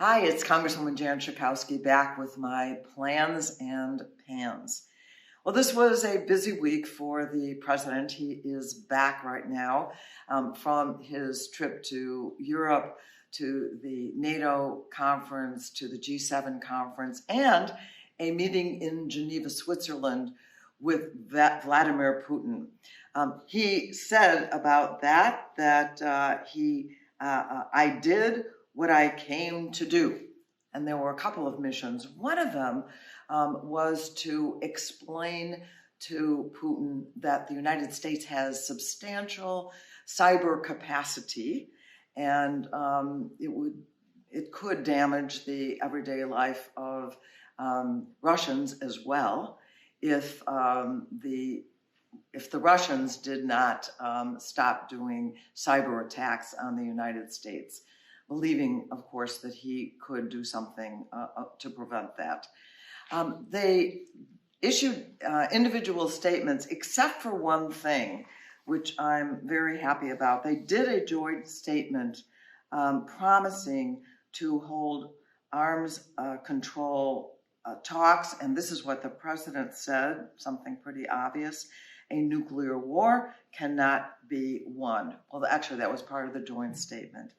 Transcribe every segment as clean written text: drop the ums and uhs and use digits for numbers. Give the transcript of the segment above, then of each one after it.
Hi, it's Congresswoman Jan Schakowsky back with my plans and pans. Well, this was a busy week for the president. He is back right now from his trip to Europe, to the NATO conference, to the G7 conference, and a meeting in Geneva, Switzerland with Vladimir Putin. He said about that I did what I came to do. And there were a couple of missions. One of them was to explain to Putin that the United States has substantial cyber capacity, and it could damage the everyday life of Russians as well if the Russians did not stop doing cyber attacks on the United States, believing, of course, that he could do something to prevent that. They issued individual statements, except for one thing, which I'm very happy about. They did a joint statement promising to hold arms control talks, and this is what the president said, something pretty obvious: a nuclear war cannot be won. Well, actually, that was part of the joint statement.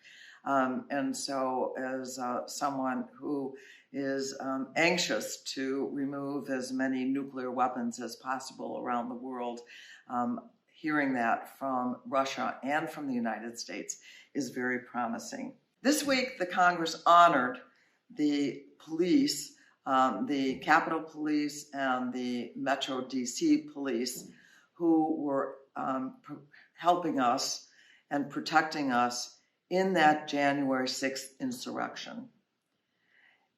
And so as someone who is anxious to remove as many nuclear weapons as possible around the world, hearing that from Russia and from the United States is very promising. This week, the Congress honored the police, the Capitol Police and the Metro DC Police, who were helping us and protecting us in that January 6th insurrection.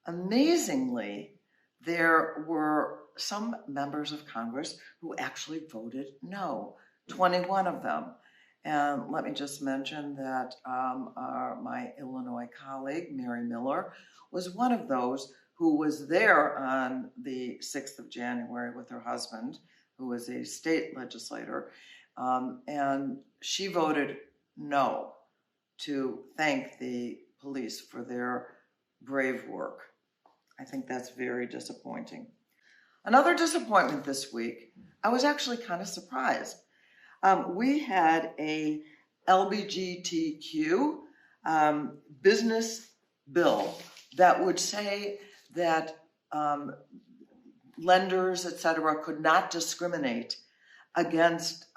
Amazingly, there were some members of Congress who actually voted no, 21 of them. And let me just mention that my Illinois colleague, Mary Miller, was one of those who was there on the 6th of January with her husband, who was a state legislator, and she voted no to thank the police for their brave work. I think that's very disappointing. Another disappointment this week, I was actually kind of surprised. We had a LGBTQ business bill that would say that lenders, etc., could not discriminate against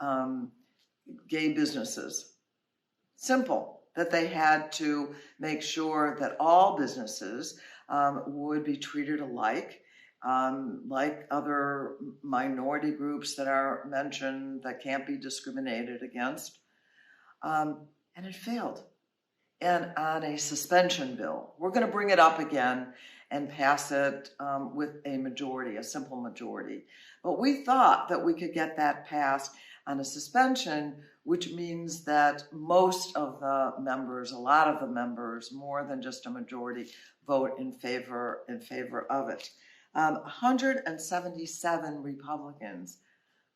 gay businesses. Simple. That they had to make sure that all businesses would be treated alike, like other minority groups that are mentioned that can't be discriminated against. And it failed. And on a suspension bill, we're going to bring it up again and pass it with a majority, a simple majority. But we thought that we could get that passed on a suspension, which means that most of the members, a lot of the members, more than just a majority, vote in favor of it. 177 Republicans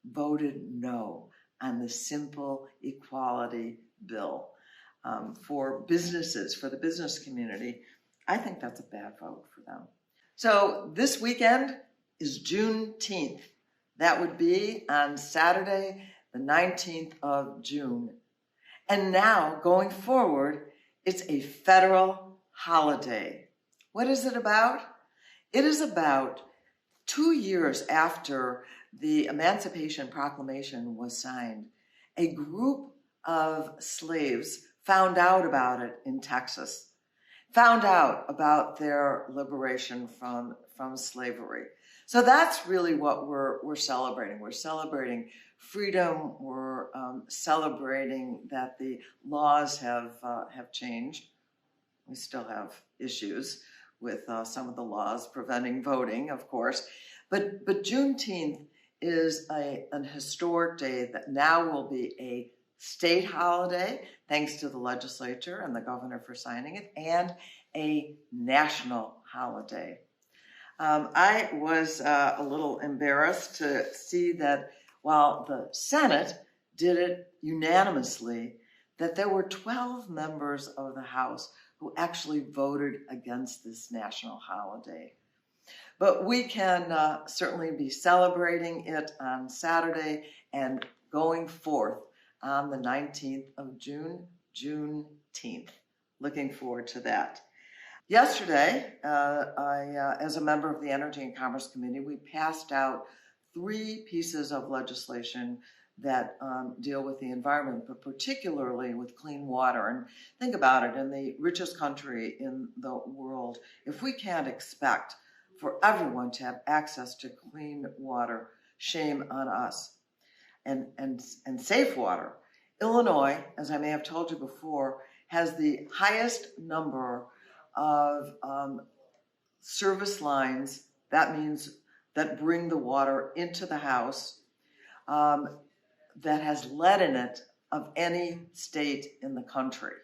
voted no on the simple equality bill for businesses, for the business community. I think that's a bad vote for them. So this weekend is Juneteenth. That would be on Saturday, the 19th of June. And now, going forward, it's a federal holiday. What is it about? It is about 2 years after the Emancipation Proclamation was signed, a group of slaves found out about it in Texas, found out about their liberation from slavery. So that's really what we're celebrating. We're celebrating freedom. We're celebrating that the laws have changed. We still have issues with some of the laws preventing voting, of course. But Juneteenth is an historic day that now will be a state holiday, thanks to the legislature and the governor for signing it, and a national holiday. I was a little embarrassed to see that while the Senate did it unanimously, that there were 12 members of the House who actually voted against this national holiday. But we can certainly be celebrating it on Saturday and going forth on the 19th of June, Juneteenth. Looking forward to that. Yesterday, as a member of the Energy and Commerce Committee, we passed out 3 pieces of legislation that deal with the environment, but particularly with clean water. And think about it, in the richest country in the world, if we can't expect for everyone to have access to clean water, shame on us. And safe water. Illinois, as I may have told you before, has the highest number of service lines, that means that bring the water into the house, that has lead in it of any state in the country.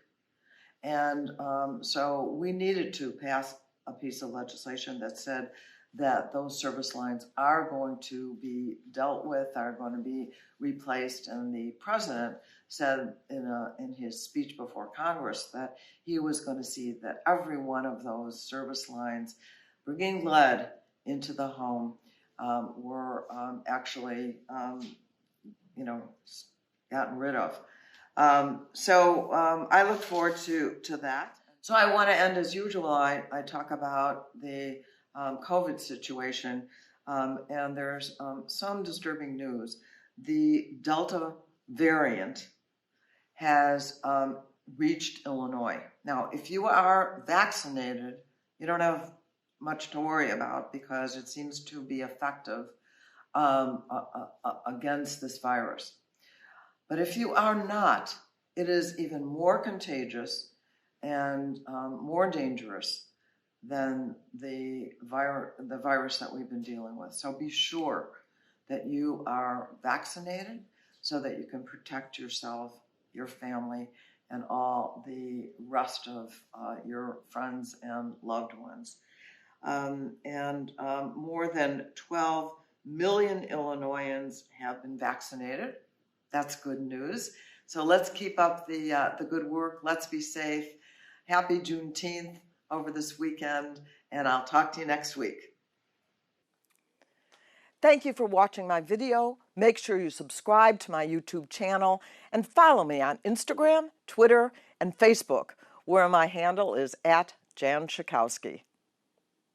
And so we needed to pass a piece of legislation that said that those service lines are going to be dealt with, are going to be replaced. And the president said in his speech before Congress that he was going to see that every one of those service lines bringing lead into the home were actually, gotten rid of. So I look forward to that. So I want to end as usual. I talk about the COVID situation, and there's some disturbing news. The Delta variant has reached Illinois. Now, if you are vaccinated, you don't have much to worry about because it seems to be effective against this virus. But if you are not, it is even more contagious and more dangerous than the virus that we've been dealing with. So be sure that you are vaccinated so that you can protect yourself, your family, and all the rest of your friends and loved ones. More than 12 million Illinoisans have been vaccinated. That's good news. So let's keep up the good work. Let's be safe. Happy Juneteenth over this weekend, and I'll talk to you next week. Thank you for watching my video. Make sure you subscribe to my YouTube channel and follow me on Instagram, Twitter, and Facebook, where my handle is @Jan Schakowsky.